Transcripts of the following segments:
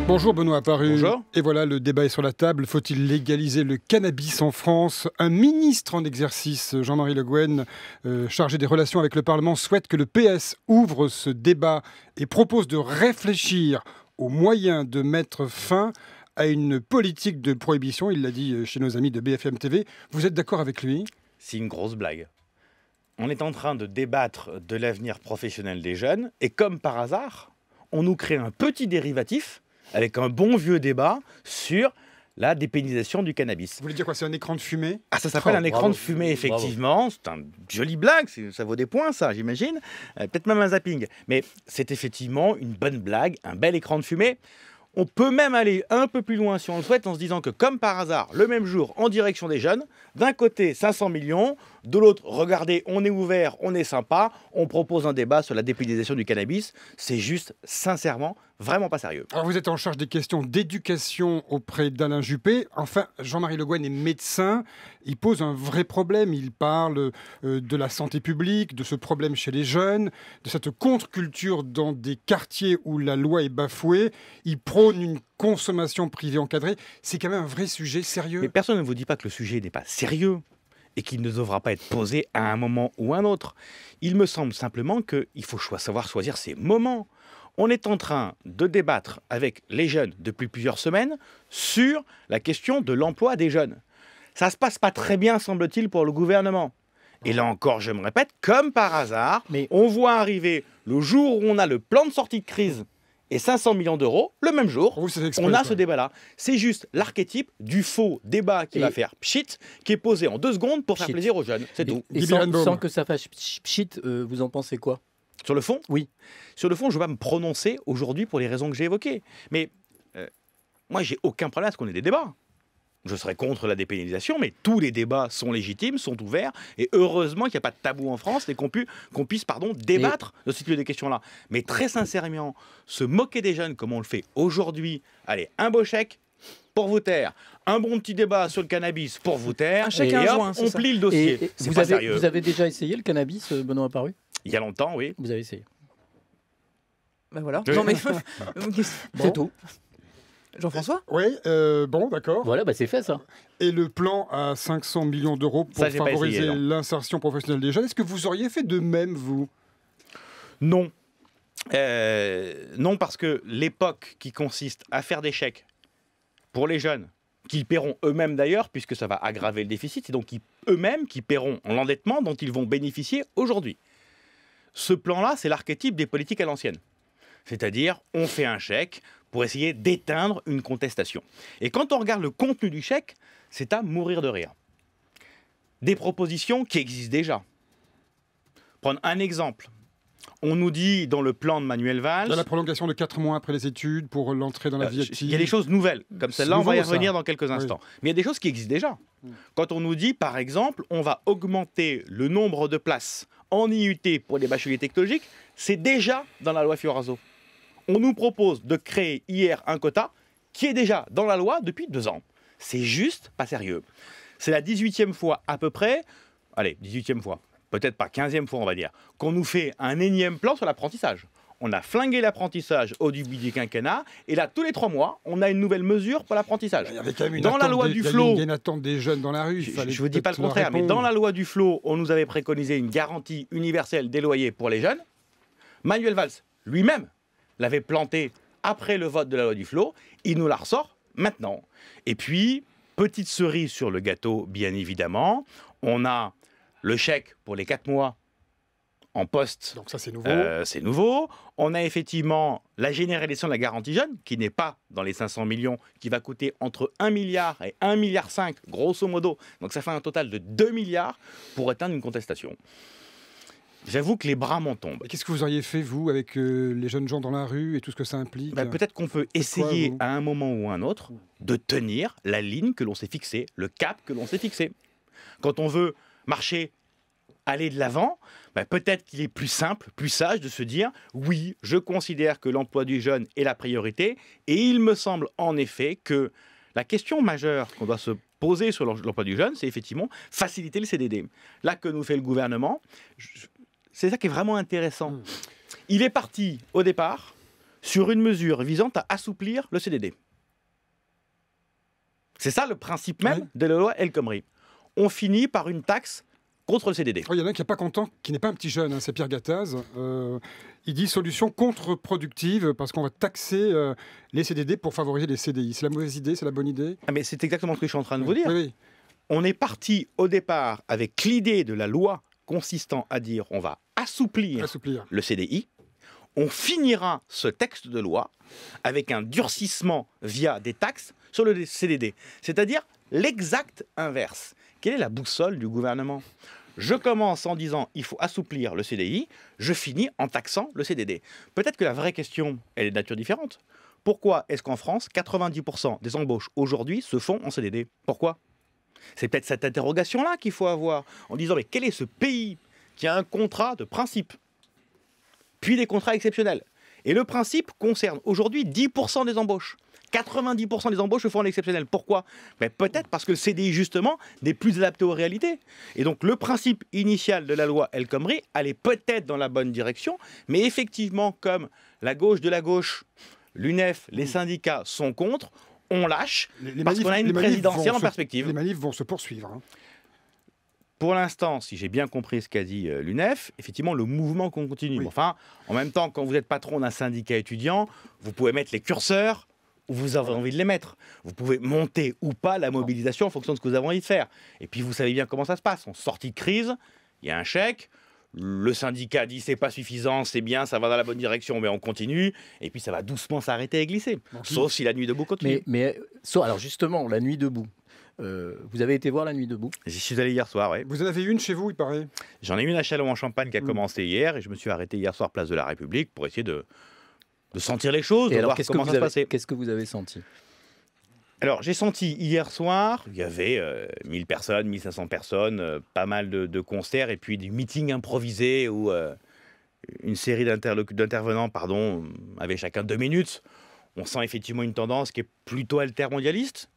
Bonjour Benoît Apparu. Bonjour. Et voilà, le débat est sur la table. Faut-il légaliser le cannabis en France? Un ministre en exercice, Jean-Marie Le Guen, chargé des relations avec le Parlement, souhaite que le PS ouvre ce débat et propose de réfléchir aux moyens de mettre fin à une politique de prohibition. Il l'a dit chez nos amis de BFM TV. Vous êtes d'accord avec lui? C'est une grosse blague. On est en train de débattre de l'avenir professionnel des jeunes et comme par hasard, on nous crée un petit dérivatif avec un bon vieux débat sur la dépénalisation du cannabis. Vous voulez dire quoi? C'est un écran de fumée? Ah, ça s'appelle un écran de fumée, effectivement. C'est une jolie blague, ça vaut des points, ça, j'imagine. Peut-être même un zapping. Mais c'est effectivement une bonne blague, un bel écran de fumée. On peut même aller un peu plus loin si on le souhaite en se disant que comme par hasard, le même jour, en direction des jeunes, d'un côté 500 millions, de l'autre, regardez, on est ouvert, on est sympa, on propose un débat sur la dépénalisation du cannabis. C'est juste, sincèrement, vraiment pas sérieux. Alors vous êtes en charge des questions d'éducation auprès d'Alain Juppé. Enfin, Jean-Marie Le Guen est médecin. Il pose un vrai problème. Il parle de la santé publique, de ce problème chez les jeunes, de cette contre-culture dans des quartiers où la loi est bafouée. Il prône une consommation privée encadrée. C'est quand même un vrai sujet sérieux. Mais personne ne vous dit pas que le sujet n'est pas sérieux et qu'il ne devra pas être posé à un moment ou un autre. Il me semble simplement qu'il faut savoir choisir ses moments. On est en train de débattre avec les jeunes depuis plusieurs semaines sur la question de l'emploi des jeunes. Ça ne se passe pas très bien, semble-t-il, pour le gouvernement. Et là encore, je me répète, comme par hasard, on voit arriver le jour où on a le plan de sortie de crise et 500 millions d'euros, le même jour, on a ce débat-là. C'est juste l'archétype du faux débat qui va faire pchit, qui est posé en 2 secondes pour faire plaisir aux jeunes. C'est tout. Et sans que ça fasse pchit, vous en pensez quoi? Sur le fond? Oui. Sur le fond, je ne vais pas me prononcer aujourd'hui pour les raisons que j'ai évoquées. Mais moi, j'ai aucun problème à ce qu'on ait des débats. Je serais contre la dépénalisation, mais tous les débats sont légitimes, sont ouverts. Et heureusement qu'il n'y a pas de tabou en France et qu'on puisse débattre de ce type de questions-là. Mais très sincèrement, se moquer des jeunes comme on le fait aujourd'hui, allez, un beau chèque pour vous taire, un bon petit débat sur le cannabis pour vous taire, et hop, on plie le dossier. C'est pas sérieux. Vous avez déjà essayé le cannabis, Benoît Apparu? Il y a longtemps, oui. Vous avez essayé? Ben voilà. Oui. Non mais C'est tout. Jean-François? Oui, bon, d'accord. Voilà, c'est fait ça. Et le plan à 500 millions d'euros pour favoriser l'insertion professionnelle des jeunes, est-ce que vous auriez fait de même, vous? Non. Non, parce que l'époque qui consiste à faire des chèques pour les jeunes, qu'ils paieront eux-mêmes d'ailleurs, puisque ça va aggraver le déficit, c'est donc eux-mêmes qui paieront l'endettement dont ils vont bénéficier aujourd'hui. Ce plan-là, c'est l'archétype des politiques à l'ancienne. C'est-à-dire, on fait un chèque pour essayer d'éteindre une contestation. Et quand on regarde le contenu du chèque, c'est à mourir de rire. Des propositions qui existent déjà. Prendre un exemple. On nous dit dans le plan de Manuel Valls... La prolongation de 4 mois après les études pour l'entrée dans la vie active. Il y a des choses nouvelles, comme celle-là, on va y revenir dans quelques instants. Oui. Mais il y a des choses qui existent déjà. Quand on nous dit, par exemple, on va augmenter le nombre de places en IUT pour les bacheliers technologiques, c'est déjà dans la loi Fioraso. On nous propose de créer hier un quota qui est déjà dans la loi depuis 2 ans. C'est juste pas sérieux. C'est la 18e fois à peu près, allez, 18e fois, peut-être pas 15e fois on va dire, qu'on nous fait un énième plan sur l'apprentissage. On a flingué l'apprentissage au début du quinquennat, et là, tous les 3 mois, on a une nouvelle mesure pour l'apprentissage. Il y avait quand même dans la loi du flot, il y a une attente des jeunes dans la rue. Je ne vous dis pas le contraire, mais dans la loi du flot, on nous avait préconisé une garantie universelle des loyers pour les jeunes. Manuel Valls, lui-même, l'avait planté après le vote de la loi du flot. Il nous la ressort maintenant. Et puis, petite cerise sur le gâteau, bien évidemment, on a le chèque pour les 4 mois en poste. Donc ça, c'est nouveau. C'est nouveau. On a effectivement la généralisation de la garantie jeune, qui n'est pas dans les 500 millions, qui va coûter entre 1 milliard et 1,5 milliard, grosso modo. Donc ça fait un total de 2 milliards pour éteindre une contestation. J'avoue que les bras m'en tombent. Qu'est-ce que vous auriez fait, vous, avec les jeunes gens dans la rue et tout ce que ça implique? Peut-être qu'on peut essayer à un moment ou à un autre de tenir la ligne que l'on s'est fixée, le cap que l'on s'est fixé. Quand on veut marcher, aller de l'avant, peut-être qu'il est plus simple, plus sage de se dire « Oui, je considère que l'emploi du jeune est la priorité » et il me semble en effet que la question majeure qu'on doit se poser sur l'emploi du jeune, c'est effectivement faciliter le CDD. Là que nous fait le gouvernement, c'est ça qui est vraiment intéressant. Il est parti au départ sur une mesure visant à assouplir le CDD. C'est ça le principe même Oui. de la loi El Khomri. On finit par une taxe contre le CDD. Il y en a un qui n'est pas content, qui n'est pas un petit jeune, hein, c'est Pierre Gattaz. Il dit solution contre-productive parce qu'on va taxer les CDD pour favoriser les CDI. C'est la mauvaise idée, c'est la bonne idée? Ah, mais c'est exactement ce que je suis en train de vous dire. Oui, oui. On est parti au départ avec l'idée de la loi consistant à dire on va assouplir Assouplir. le CDI. On finira ce texte de loi avec un durcissement via des taxes sur le CDD. C'est-à-dire l'exact inverse. Quelle est la boussole du gouvernement? Je commence en disant il faut assouplir le CDI, je finis en taxant le CDD. Peut-être que la vraie question, elle est de nature différente. Pourquoi est-ce qu'en France, 90% des embauches aujourd'hui se font en CDD? Pourquoi? C'est peut-être cette interrogation-là qu'il faut avoir en disant mais quel est ce pays qui a un contrat de principe, puis des contrats exceptionnels? Et le principe concerne aujourd'hui 10% des embauches. 90% des embauches se font en exceptionnel. Pourquoi? Ben, peut-être parce que le CDI, justement, n'est plus adapté aux réalités. Et donc, le principe initial de la loi El Khomri allait peut-être dans la bonne direction, mais effectivement, comme la gauche de la gauche, l'UNEF, les syndicats sont contre, on lâche, parce qu'on a une présidentielle en perspective. Les manifs vont se poursuivre. Hein. Pour l'instant, si j'ai bien compris ce qu'a dit l'UNEF, effectivement, le mouvement continue. Oui. Enfin, en même temps, quand vous êtes patron d'un syndicat étudiant, vous pouvez mettre les curseurs où vous avez envie de les mettre. Vous pouvez monter ou pas la mobilisation en fonction de ce que vous avez envie de faire. Et puis, vous savez bien comment ça se passe. En sortie de crise, il y a un chèque. Le syndicat dit c'est pas suffisant, c'est bien, ça va dans la bonne direction, mais on continue. Et puis, ça va doucement s'arrêter et glisser. Sauf si la nuit debout continue. Alors justement, la nuit debout. Vous avez été voir la nuit debout? J'y suis allé hier soir, oui. Vous en avez une chez vous, il paraît? J'en ai une à Châlons-en-Champagne qui a commencé hier et je me suis arrêté hier soir place de la République pour essayer de sentir les choses, Et de alors, voir comment ça se passait. qu'est-ce que vous avez senti? Alors, j'ai senti hier soir, il y avait 1000 personnes, 1500 personnes, pas mal de concerts et puis des meetings improvisés où une série d'intervenants avaient chacun 2 minutes. On sent effectivement une tendance qui est plutôt altermondialiste,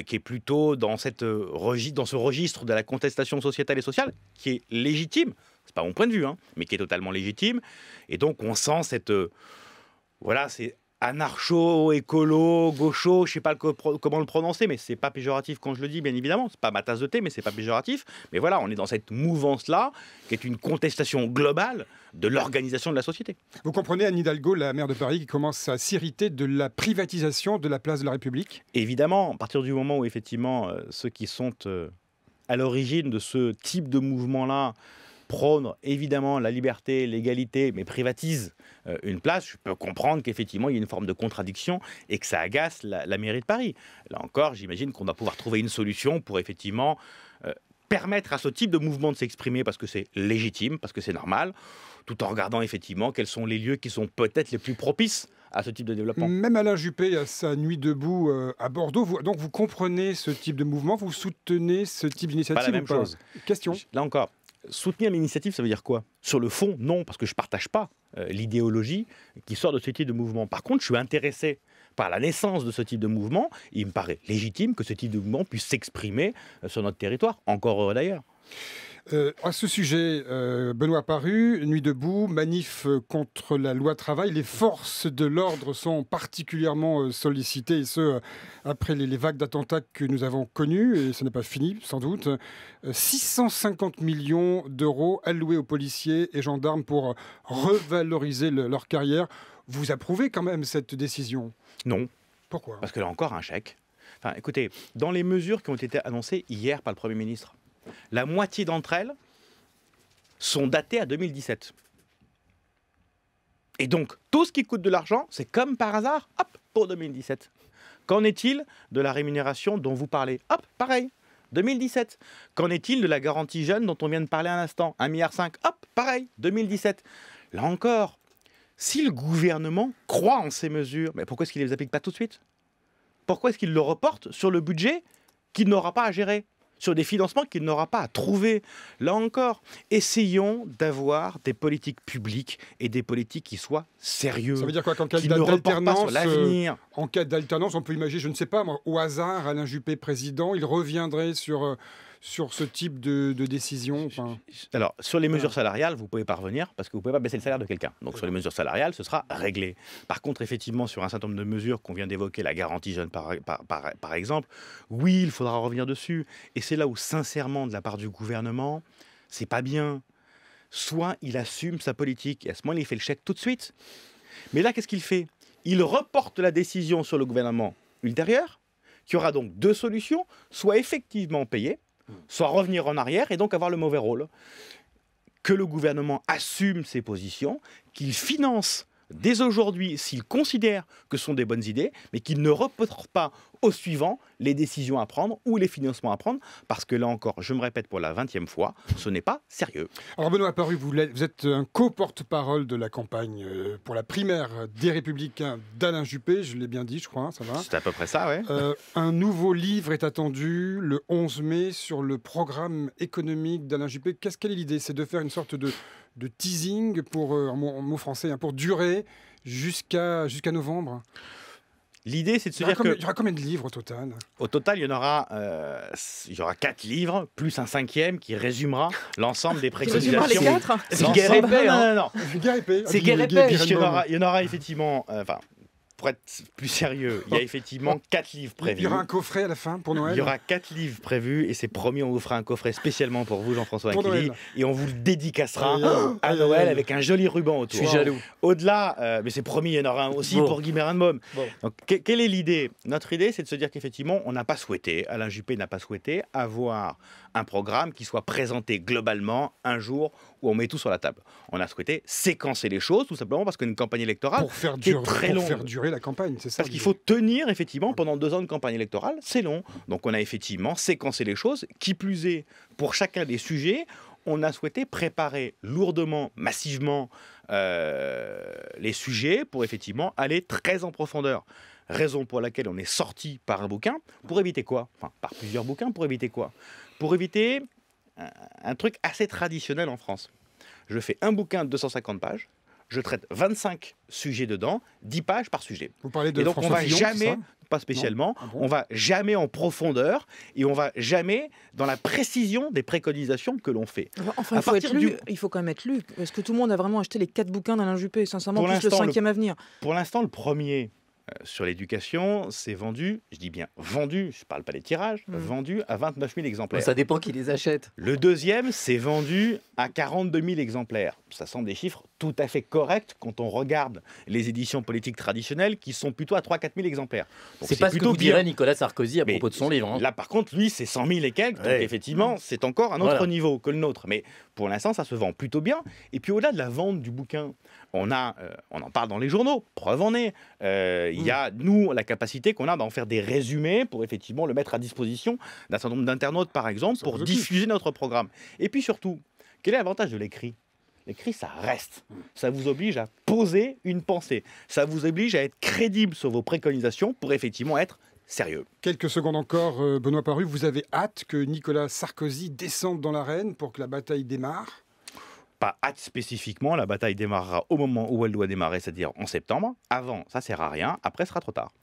qui est plutôt dans ce registre de la contestation sociétale et sociale, qui est légitime. C'est pas mon point de vue, hein, mais qui est totalement légitime. Et donc, on sent c'est anarcho, écolo, gaucho, je ne sais pas comment le prononcer, mais c'est pas péjoratif quand je le dis, bien évidemment. C'est pas ma tasse de thé, mais c'est pas péjoratif. Mais voilà, on est dans cette mouvance-là, qui est une contestation globale de l'organisation de la société. Vous comprenez Anne Hidalgo, la maire de Paris, qui commence à s'irriter de la privatisation de la place de la République? Évidemment, à partir du moment où effectivement ceux qui sont à l'origine de ce type de mouvement-là prônent évidemment la liberté, l'égalité, mais privatisent une place, je peux comprendre qu'effectivement il y a une forme de contradiction et que ça agace la mairie de Paris. Là encore, j'imagine qu'on doit pouvoir trouver une solution pour effectivement permettre à ce type de mouvement de s'exprimer parce que c'est légitime, parce que c'est normal, tout en regardant effectivement quels sont les lieux qui sont peut-être les plus propices à ce type de développement. Même Alain Juppé a sa nuit debout à Bordeaux. Donc vous comprenez ce type de mouvement, vous soutenez ce type d'initiative? Pas la même ou pas? chose. Question. Là encore, soutenir l'initiative, ça veut dire quoi? Sur le fond, non, parce que je ne partage pas l'idéologie qui sort de ce type de mouvement. Par contre, je suis intéressé par la naissance de ce type de mouvement. Il me paraît légitime que ce type de mouvement puisse s'exprimer sur notre territoire, encore heureux d'ailleurs. À ce sujet, Benoît Paru, Nuit debout, manif contre la loi travail. Les forces de l'ordre sont particulièrement sollicitées, et ce, après les vagues d'attentats que nous avons connues, et ce n'est pas fini, sans doute. 650 millions d'euros alloués aux policiers et gendarmes pour revaloriser leur carrière. Vous approuvez quand même cette décision? Non. Pourquoi? Parce que là encore, un chèque. Enfin, écoutez, dans les mesures qui ont été annoncées hier par le Premier ministre, la moitié d'entre elles sont datées à 2017. Et donc, tout ce qui coûte de l'argent, c'est comme par hasard, hop, pour 2017. Qu'en est-il de la rémunération dont vous parlez? Hop, pareil, 2017. Qu'en est-il de la garantie jeune dont on vient de parler à l'instant? 1,5 milliard, hop, pareil, 2017. Là encore, si le gouvernement croit en ces mesures, mais pourquoi est-ce qu'il ne les applique pas tout de suite? Pourquoi est-ce qu'il le reporte sur le budget qu'il n'aura pas à gérer? Sur des financements qu'il n'aura pas à trouver. Là encore, essayons d'avoir des politiques publiques et des politiques qui soient sérieuses. Ça veut dire quoi qu'en cas qui ne reportent pas d'alternance, sur l'avenir. En cas d'alternance, on peut imaginer, je ne sais pas, moi, au hasard, Alain Juppé président, il reviendrait sur sur ce type de décision? Alors, sur les mesures salariales, vous ne pouvez pas revenir parce que vous ne pouvez pas baisser le salaire de quelqu'un. Donc, sur les mesures salariales, ce sera réglé. Par contre, effectivement, sur un certain nombre de mesures qu'on vient d'évoquer, la garantie jeune par exemple, oui, il faudra revenir dessus. Et c'est là où, sincèrement, de la part du gouvernement, c'est pas bien. Soit il assume sa politique et à ce moment, il fait le chèque tout de suite. Mais là, qu'est-ce qu'il fait? Il reporte la décision sur le gouvernement ultérieur, qui aura donc deux solutions, soit effectivement payer, soit revenir en arrière et donc avoir le mauvais rôle. Que le gouvernement assume ses positions, qu'il finance dès aujourd'hui s'il considère que ce sont des bonnes idées, mais qu'il ne reporte pas au suivant les décisions à prendre ou les financements à prendre, parce que là encore, je me répète pour la 20e fois, ce n'est pas sérieux. Alors Benoît Apparu, vous êtes un co-porte-parole de la campagne pour la primaire des Républicains d'Alain Juppé, je l'ai bien dit, je crois, ça va? C'est à peu près ça, oui. Un nouveau livre est attendu le 11 mai sur le programme économique d'Alain Juppé. Quelle est l'idée? C'est de faire une sorte de teasing, pour, en mot français, hein, pour durer jusqu'à novembre? L'idée, c'est de se dire que... Il y aura combien de livres au total? Au total, il y aura 4 livres, plus un 5e qui résumera l'ensemble des préconisations. Tu résumeras les 4? C'est guerre et paix. Non. Guerre et paix. C'est guerre et paix. Il y en aura effectivement... pour être plus sérieux, il y a effectivement 4 livres prévus. Il y aura un coffret à la fin pour Noël? Il y aura 4 livres prévus et c'est promis, on vous fera un coffret spécialement pour vous, Jean-François Aquili, et on vous le dédicacera à Noël avec un joli ruban autour. Je suis jaloux. Au-delà, mais c'est promis, il y en aura un aussi pour Guy Merenbaum. Donc, quelle est l'idée? Notre idée, c'est de se dire qu'effectivement, on n'a pas souhaité, Alain Juppé n'a pas souhaité avoir un programme qui soit présenté globalement un jour où on met tout sur la table. On a souhaité séquencer les choses, tout simplement parce qu'une campagne électorale pour faire durer la campagne, c'est ça? Parce qu'il faut tenir effectivement pendant 2 ans de campagne électorale, c'est long. Donc on a effectivement séquencé les choses. Qui plus est, pour chacun des sujets, on a souhaité préparer lourdement, massivement les sujets pour effectivement aller très en profondeur. Raison pour laquelle on est sorti par un bouquin. Pour éviter quoi? Enfin, par plusieurs bouquins, pour éviter quoi? Pour éviter un truc assez traditionnel en France. Je fais un bouquin de 250 pages, je traite 25 sujets dedans, 10 pages par sujet. Vous parlez de et donc François on va Fillon, jamais, pas spécialement, on va jamais en profondeur et on va jamais dans la précision des préconisations que l'on fait. Enfin, il faut quand même être lu. Est-ce que tout le monde a vraiment acheté les 4 bouquins d'Alain Juppé, sincèrement, plus le 5e à venir? Pour l'instant, le premier... sur l'éducation, c'est vendu, je dis bien vendu, je ne parle pas des tirages, vendu à 29 000 exemplaires. Ça dépend qui les achète. Le deuxième, c'est vendu à 42 000 exemplaires. Ça semble des chiffres tout à fait corrects quand on regarde les éditions politiques traditionnelles qui sont plutôt à 3-4 000 exemplaires. C'est pas ce que vous dirait Nicolas Sarkozy à propos de son livre. Hein. Là, par contre, lui, c'est 100 000 et quelques, donc effectivement, c'est encore un autre niveau que le nôtre. Mais pour l'instant, ça se vend plutôt bien. Et puis au-delà de la vente du bouquin, on en parle dans les journaux, preuve en est. Il y a, nous, la capacité qu'on a d'en faire des résumés pour effectivement le mettre à disposition d'un certain nombre d'internautes, par exemple, pour diffuser notre programme. Et puis surtout, quel est l'avantage de l'écrit? L'écrit, ça reste. Ça vous oblige à poser une pensée. Ça vous oblige à être crédible sur vos préconisations pour effectivement être sérieux. Quelques secondes encore, Benoît Apparu, vous avez hâte que Nicolas Sarkozy descende dans l'arène pour que la bataille démarre? Pas hâte spécifiquement, la bataille démarrera au moment où elle doit démarrer, c'est-à-dire en septembre. Avant, ça sert à rien, après, ce sera trop tard.